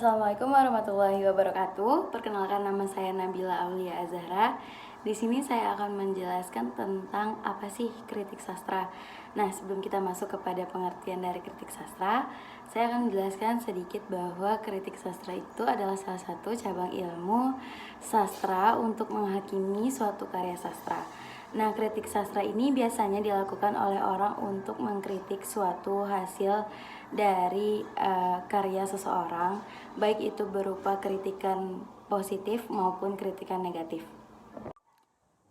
Assalamualaikum warahmatullahi wabarakatuh. Perkenalkan, nama saya Nabila Aulia Azhara. Di sini saya akan menjelaskan tentang apa sih kritik sastra. Nah, sebelum kita masuk kepada pengertian dari kritik sastra, saya akan menjelaskan sedikit bahwa kritik sastra itu adalah salah satu cabang ilmu sastra untuk menghakimi suatu karya sastra. Nah, kritik sastra ini biasanya dilakukan oleh orang untuk mengkritik suatu hasil dari karya seseorang, baik itu berupa kritikan positif maupun kritikan negatif.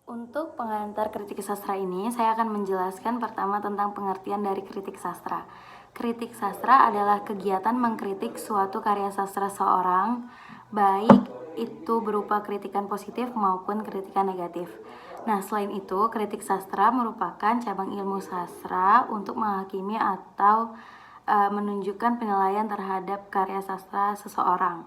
Untuk pengantar kritik sastra ini, saya akan menjelaskan pertama tentang pengertian dari kritik sastra. Kritik sastra adalah kegiatan mengkritik suatu karya sastra seorang, baik itu berupa kritikan positif maupun kritikan negatif. Nah, selain itu, kritik sastra merupakan cabang ilmu sastra untuk menghakimi atau menunjukkan penilaian terhadap karya sastra seseorang.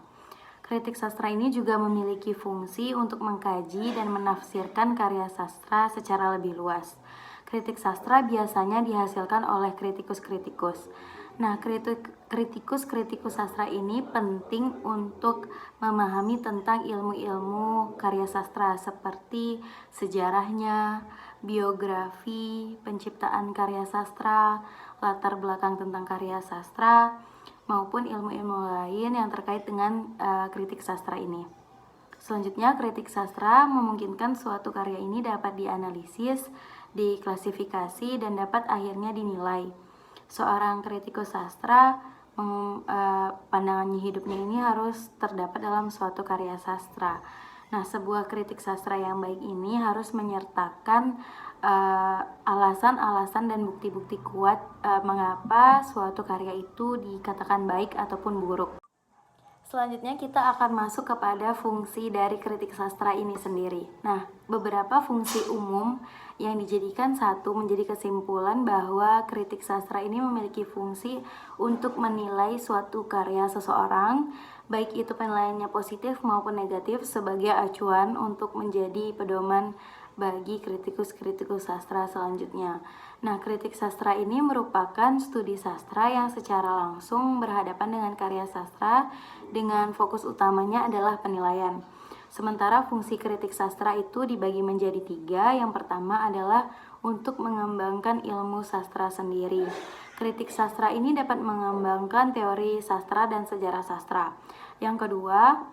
Kritik sastra ini juga memiliki fungsi untuk mengkaji dan menafsirkan karya sastra secara lebih luas. Kritik sastra biasanya dihasilkan oleh kritikus-kritikus. Nah, kritikus-kritikus sastra ini penting untuk memahami tentang ilmu-ilmu karya sastra seperti sejarahnya, biografi, penciptaan karya sastra, latar belakang tentang karya sastra, maupun ilmu-ilmu lain yang terkait dengan kritik sastra ini. Selanjutnya, kritik sastra memungkinkan suatu karya ini dapat dianalisis, diklasifikasi, dan dapat akhirnya dinilai. Seorang kritikus sastra, pandangannya hidupnya ini harus terdapat dalam suatu karya sastra. Nah, sebuah kritik sastra yang baik ini harus menyertakan alasan-alasan dan bukti-bukti kuat mengapa suatu karya itu dikatakan baik ataupun buruk. Selanjutnya kita akan masuk kepada fungsi dari kritik sastra ini sendiri. Nah, beberapa fungsi umum yang dijadikan satu menjadi kesimpulan bahwa kritik sastra ini memiliki fungsi untuk menilai suatu karya seseorang, baik itu penilaiannya positif maupun negatif, sebagai acuan untuk menjadi pedoman bagi kritikus-kritikus sastra selanjutnya. Nah, kritik sastra ini merupakan studi sastra yang secara langsung berhadapan dengan karya sastra dengan fokus utamanya adalah penilaian. Sementara fungsi kritik sastra itu dibagi menjadi 3. Yang pertama adalah untuk mengembangkan ilmu sastra sendiri. Kritik sastra ini dapat mengembangkan teori sastra dan sejarah sastra. Yang kedua,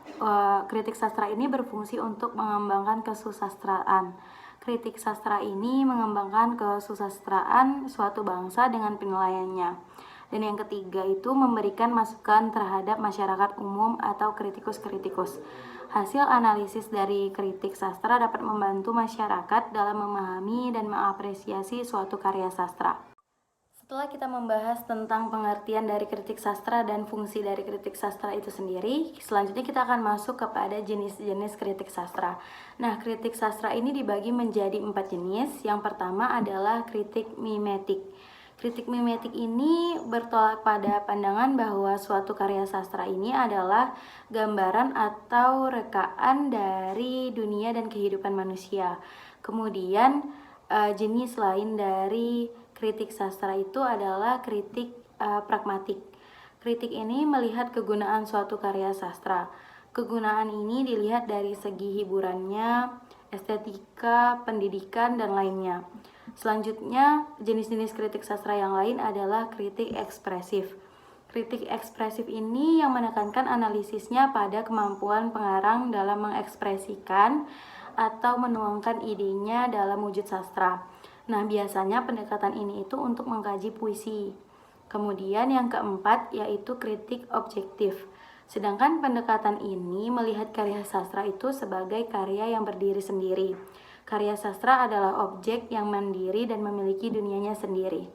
kritik sastra ini berfungsi untuk mengembangkan kesusastraan. Kritik sastra ini mengembangkan kesusastraan suatu bangsa dengan penilaiannya. Dan yang ketiga itu memberikan masukan terhadap masyarakat umum atau kritikus-kritikus. Hasil analisis dari kritik sastra dapat membantu masyarakat dalam memahami dan mengapresiasi suatu karya sastra. Setelah kita membahas tentang pengertian dari kritik sastra dan fungsi dari kritik sastra itu sendiri, selanjutnya kita akan masuk kepada jenis-jenis kritik sastra. Nah, kritik sastra ini dibagi menjadi 4 jenis. Yang pertama adalah kritik mimetik. Kritik mimetik ini bertolak pada pandangan bahwa suatu karya sastra ini adalah gambaran atau rekaan dari dunia dan kehidupan manusia. Kemudian jenis lain dari kritik sastra itu adalah kritik pragmatik. Kritik ini melihat kegunaan suatu karya sastra. Kegunaan ini dilihat dari segi hiburannya, estetika, pendidikan, dan lainnya. Selanjutnya, jenis-jenis kritik sastra yang lain adalah kritik ekspresif. Kritik ekspresif ini yang menekankan analisisnya pada kemampuan pengarang dalam mengekspresikan atau menuangkan idenya dalam wujud sastra. Nah, biasanya pendekatan ini itu untuk mengkaji puisi. Kemudian yang keempat yaitu kritik objektif. Sedangkan pendekatan ini melihat karya sastra itu sebagai karya yang berdiri sendiri. Karya sastra adalah objek yang mandiri dan memiliki dunianya sendiri.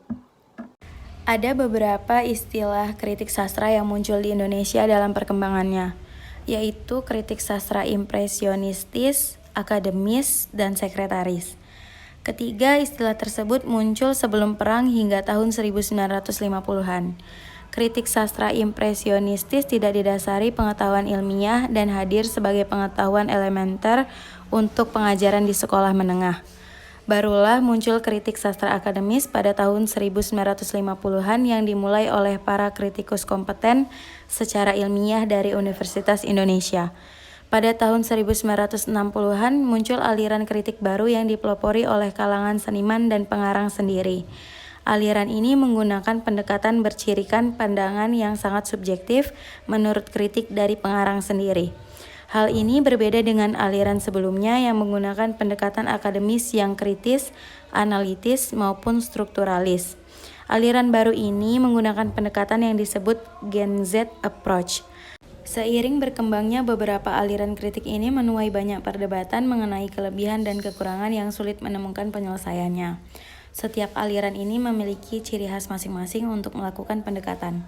Ada beberapa istilah kritik sastra yang muncul di Indonesia dalam perkembangannya, yaitu kritik sastra impresionistis, akademis, dan sekretaris. Ketiga istilah tersebut muncul sebelum perang hingga tahun 1950-an. Kritik sastra impresionistis tidak didasari pengetahuan ilmiah dan hadir sebagai pengetahuan elementer untuk pengajaran di sekolah menengah. Barulah muncul kritik sastra akademis pada tahun 1950-an yang dimulai oleh para kritikus kompeten secara ilmiah dari Universitas Indonesia. Pada tahun 1960-an muncul aliran kritik baru yang dipelopori oleh kalangan seniman dan pengarang sendiri. Aliran ini menggunakan pendekatan bercirikan pandangan yang sangat subjektif menurut kritik dari pengarang sendiri. Hal ini berbeda dengan aliran sebelumnya yang menggunakan pendekatan akademis yang kritis, analitis, maupun strukturalis. Aliran baru ini menggunakan pendekatan yang disebut Gen Z approach. Seiring berkembangnya beberapa aliran kritik ini menuai banyak perdebatan mengenai kelebihan dan kekurangan yang sulit menemukan penyelesaiannya. Setiap aliran ini memiliki ciri khas masing-masing untuk melakukan pendekatan.